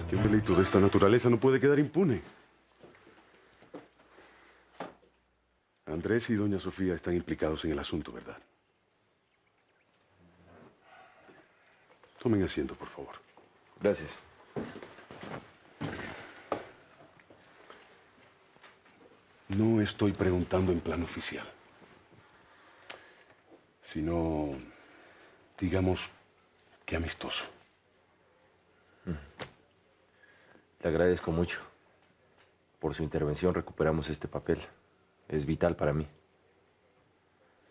Que un delito de esta naturaleza no puede quedar impune. Andrés y doña Sofía están implicados en el asunto, ¿verdad? Tomen asiento, por favor. Gracias. No estoy preguntando en plan oficial, sino, digamos, que amistoso. Le agradezco mucho. Por su intervención recuperamos este papel. Es vital para mí.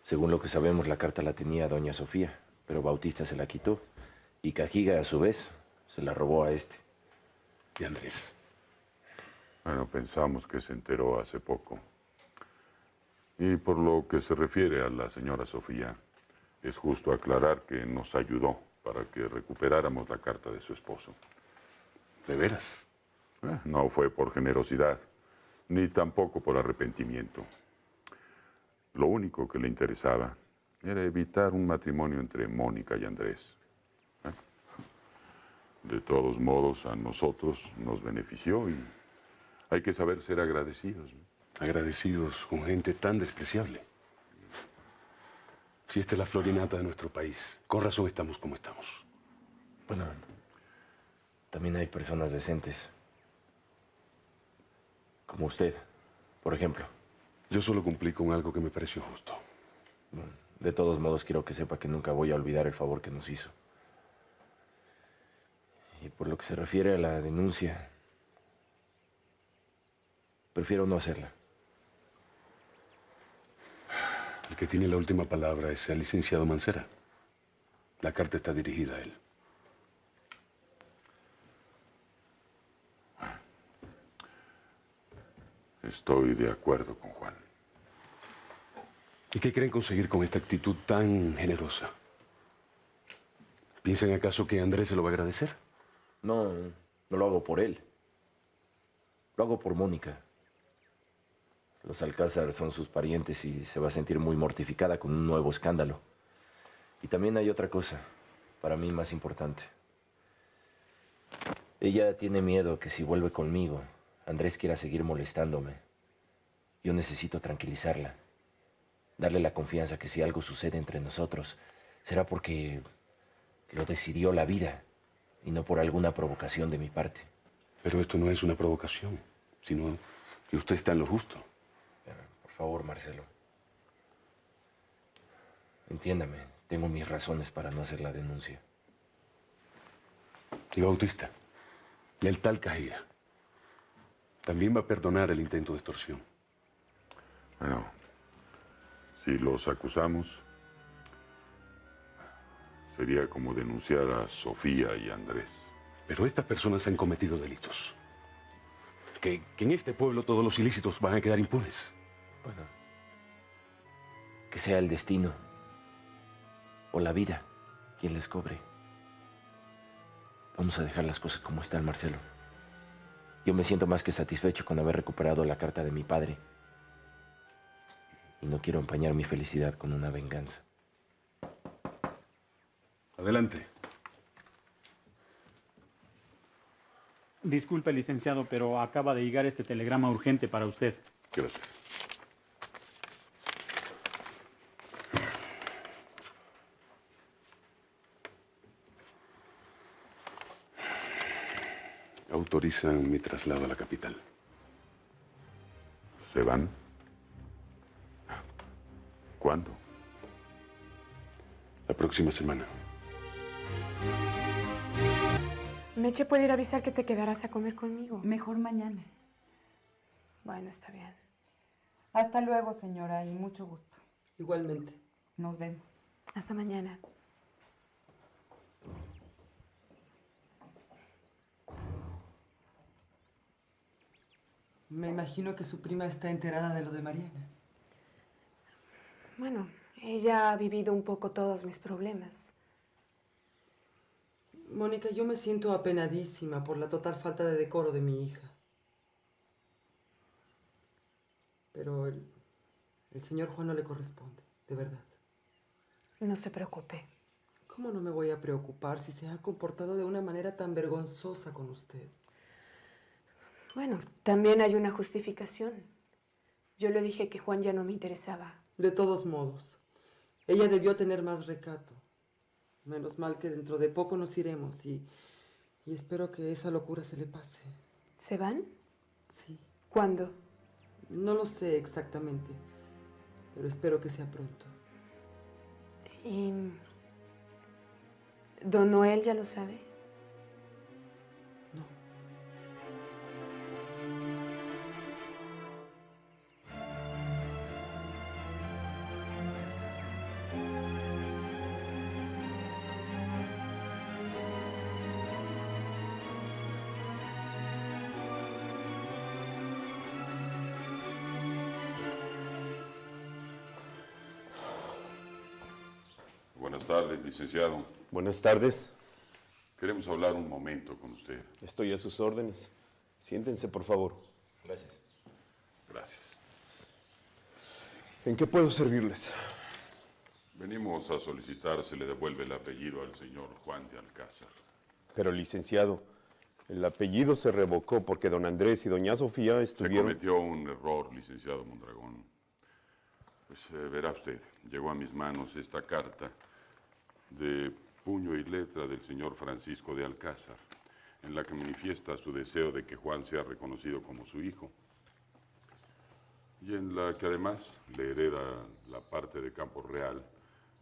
Según lo que sabemos, la carta la tenía doña Sofía, pero Bautista se la quitó. Y Cajiga, a su vez, se la robó a este. ¿Y Andrés? Bueno, pensamos que se enteró hace poco. Y por lo que se refiere a la señora Sofía, es justo aclarar que nos ayudó para que recuperáramos la carta de su esposo. ¿De veras? No fue por generosidad, ni tampoco por arrepentimiento. Lo único que le interesaba era evitar un matrimonio entre Mónica y Andrés. De todos modos, a nosotros nos benefició y hay que saber ser agradecidos. Agradecidos con gente tan despreciable. Si esta es la florinata de nuestro país, con razón estamos como estamos. Bueno, también hay personas decentes. Como usted, por ejemplo. Yo solo cumplí con algo que me pareció justo. Bueno, de todos modos, quiero que sepa que nunca voy a olvidar el favor que nos hizo. Y por lo que se refiere a la denuncia, prefiero no hacerla. El que tiene la última palabra es el licenciado Mancera. La carta está dirigida a él. Estoy de acuerdo con Juan. ¿Y qué creen conseguir con esta actitud tan generosa? ¿Piensan acaso que Andrés se lo va a agradecer? No, no lo hago por él. Lo hago por Mónica. Los Alcázar son sus parientes y se va a sentir muy mortificada con un nuevo escándalo. Y también hay otra cosa, para mí más importante. Ella tiene miedo que si vuelve conmigo, Andrés quiera seguir molestándome. Yo necesito tranquilizarla. Darle la confianza que si algo sucede entre nosotros, será porque lo decidió la vida y no por alguna provocación de mi parte. Pero esto no es una provocación, sino que usted está en lo justo. Por favor, Marcelo. Entiéndame, tengo mis razones para no hacer la denuncia. Y Bautista, y el tal Cajiga, también va a perdonar el intento de extorsión. Bueno, si los acusamos, sería como denunciar a Sofía y Andrés. Pero estas personas han cometido delitos. Que en este pueblo todos los ilícitos van a quedar impunes. Bueno, que sea el destino o la vida quien les cobre. Vamos a dejar las cosas como están, Marcelo. Yo me siento más que satisfecho con haber recuperado la carta de mi padre. Y no quiero empañar mi felicidad con una venganza. Adelante. Disculpe, licenciado, pero acaba de llegar este telegrama urgente para usted. Gracias. Autorizan mi traslado a la capital. ¿Se van? ¿Cuándo? La próxima semana. Meche puede ir a avisar que te quedarás a comer conmigo. Mejor mañana. Bueno, está bien. Hasta luego, señora, y mucho gusto. Igualmente. Nos vemos. Hasta mañana. Me imagino que su prima está enterada de lo de Mariana. Bueno, ella ha vivido un poco todos mis problemas. Mónica, yo me siento apenadísima por la total falta de decoro de mi hija. Pero el señor Juan no le corresponde, de verdad. No se preocupe. ¿Cómo no me voy a preocupar si se ha comportado de una manera tan vergonzosa con usted? Bueno, también hay una justificación. Yo le dije que Juan ya no me interesaba. De todos modos, ella debió tener más recato. Menos mal que dentro de poco nos iremos y espero que esa locura se le pase. ¿Se van? Sí, ¿Cuándo? no lo sé exactamente, pero espero que sea pronto. ¿Y don Noel ya lo sabe? No. Buenas tardes, licenciado. Buenas tardes. Queremos hablar un momento con usted. Estoy a sus órdenes. Siéntense, por favor. Gracias. Gracias. ¿En qué puedo servirles? Venimos a solicitar se le devuelve el apellido al señor Juan de Alcázar. Pero, licenciado, el apellido se revocó porque don Andrés y doña Sofía Se estuvieron... cometió un error, licenciado Mondragón. Pues verá usted, llegó a mis manos esta carta de puño y letra del señor Francisco de Alcázar, en la que manifiesta su deseo de que Juan sea reconocido como su hijo, y en la que además le hereda la parte de Campo Real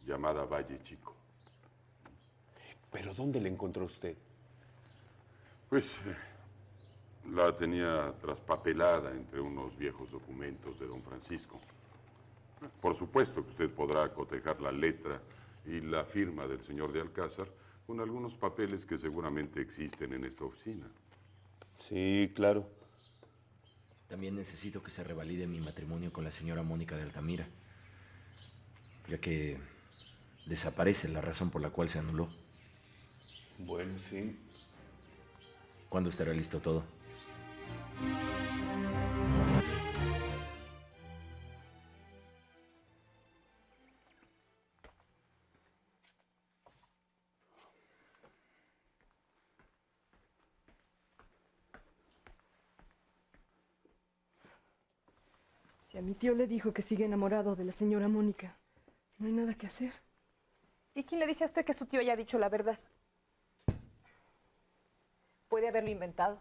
llamada Valle Chico. ¿Pero dónde le encontró usted? Pues la tenía traspapelada entre unos viejos documentos de don Francisco. Por supuesto que usted podrá cotejar la letra y la firma del señor de Alcázar con algunos papeles que seguramente existen en esta oficina. Sí, claro. También necesito que se revalide mi matrimonio con la señora Mónica de Altamira, ya que desaparece la razón por la cual se anuló. Bueno, sí. ¿Cuándo estará listo todo? Si a mi tío le dijo que sigue enamorado de la señora Mónica, no hay nada que hacer. ¿Y quién le dice a usted que su tío haya dicho la verdad? Puede haberlo inventado.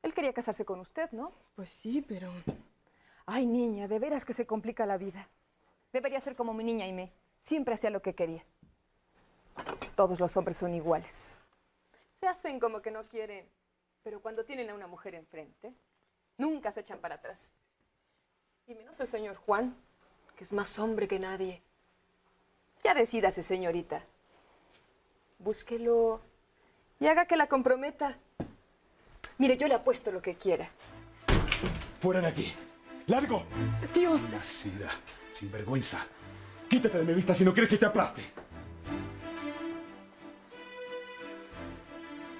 Él quería casarse con usted, ¿no? Pues sí, pero... Ay, niña, de veras que se complica la vida. Debería ser como mi niña Aimé. Siempre hacía lo que quería. Todos los hombres son iguales. Se hacen como que no quieren, pero cuando tienen a una mujer enfrente, nunca se echan para atrás. Y menos el señor Juan, que es más hombre que nadie. Ya decídase, señorita. Búsquelo y haga que la comprometa. Mire, yo le apuesto lo que quiera. ¡Fuera de aquí! ¡Largo! Tío, Nacida, sinvergüenza. Quítate de mi vista si no quieres que te aplaste.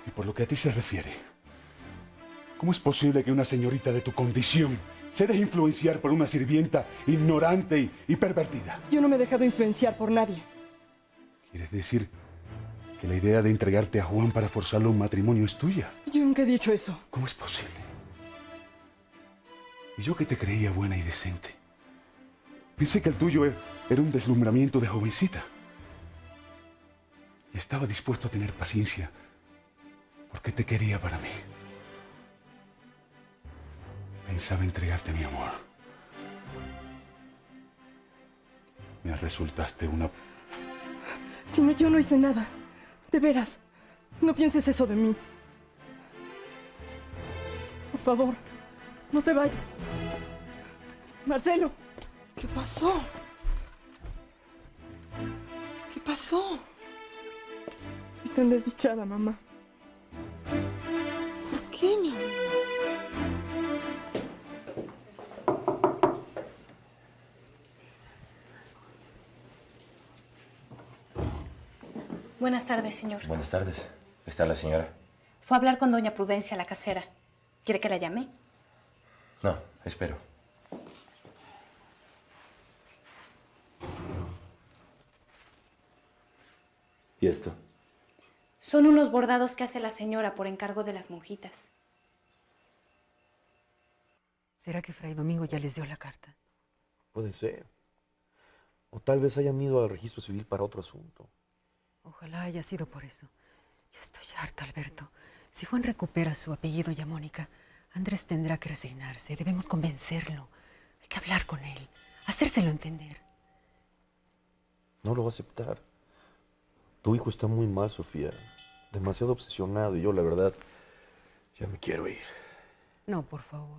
Y por lo que a ti se refiere, ¿cómo es posible que una señorita de tu condición se deje influenciar por una sirvienta ignorante y pervertida? yo no me he dejado influenciar por nadie. ¿Quieres decir que la idea de entregarte a Juan para forzarlo a un matrimonio es tuya? Yo nunca he dicho eso. ¿Cómo es posible? Y yo que te creía buena y decente. Pensé que el tuyo era un deslumbramiento de jovencita. Y estaba dispuesto a tener paciencia porque te quería para mí. Pensaba entregarte mi amor. Me resultaste una... Si no, yo no hice nada. De veras, no pienses eso de mí. Por favor, no te vayas. Marcelo, ¿qué pasó? ¿Qué pasó? Soy tan desdichada, mamá. ¿Por qué, niña? Buenas tardes, señor. Buenas tardes. ¿Está la señora? Fue a hablar con doña Prudencia, la casera. ¿Quiere que la llame? No, espero. ¿Y esto? Son unos bordados que hace la señora por encargo de las monjitas. ¿Será que Fray Domingo ya les dio la carta? Puede ser. O tal vez hayan ido al registro civil para otro asunto. Ojalá haya sido por eso. Ya estoy harta, Alberto. Si Juan recupera su apellido y a Mónica, Andrés tendrá que resignarse. Debemos convencerlo. Hay que hablar con él, hacérselo entender. No lo va a aceptar. Tu hijo está muy mal, Sofía. Demasiado obsesionado y yo, la verdad, ya me quiero ir. No, por favor.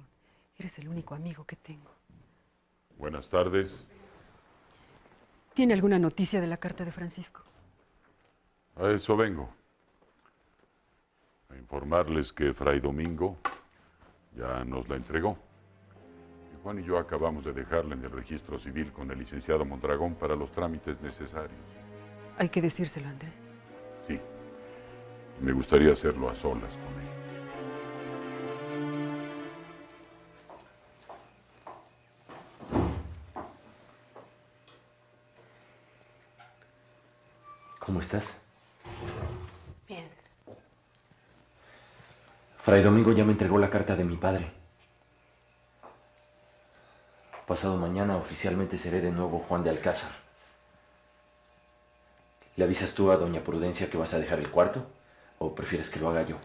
Eres el único amigo que tengo. Buenas tardes. ¿Tiene alguna noticia de la carta de Francisco? A eso vengo. A informarles que Fray Domingo ya nos la entregó. Y Juan y yo acabamos de dejarla en el registro civil con el licenciado Mondragón para los trámites necesarios. Hay que decírselo, Andrés. Sí. Me gustaría hacerlo a solas con él. ¿Cómo estás? Bien. Fray Domingo ya me entregó la carta de mi padre. Pasado mañana oficialmente seré de nuevo Juan de Alcázar. ¿Le avisas tú a doña Prudencia que vas a dejar el cuarto? ¿O prefieres que lo haga yo?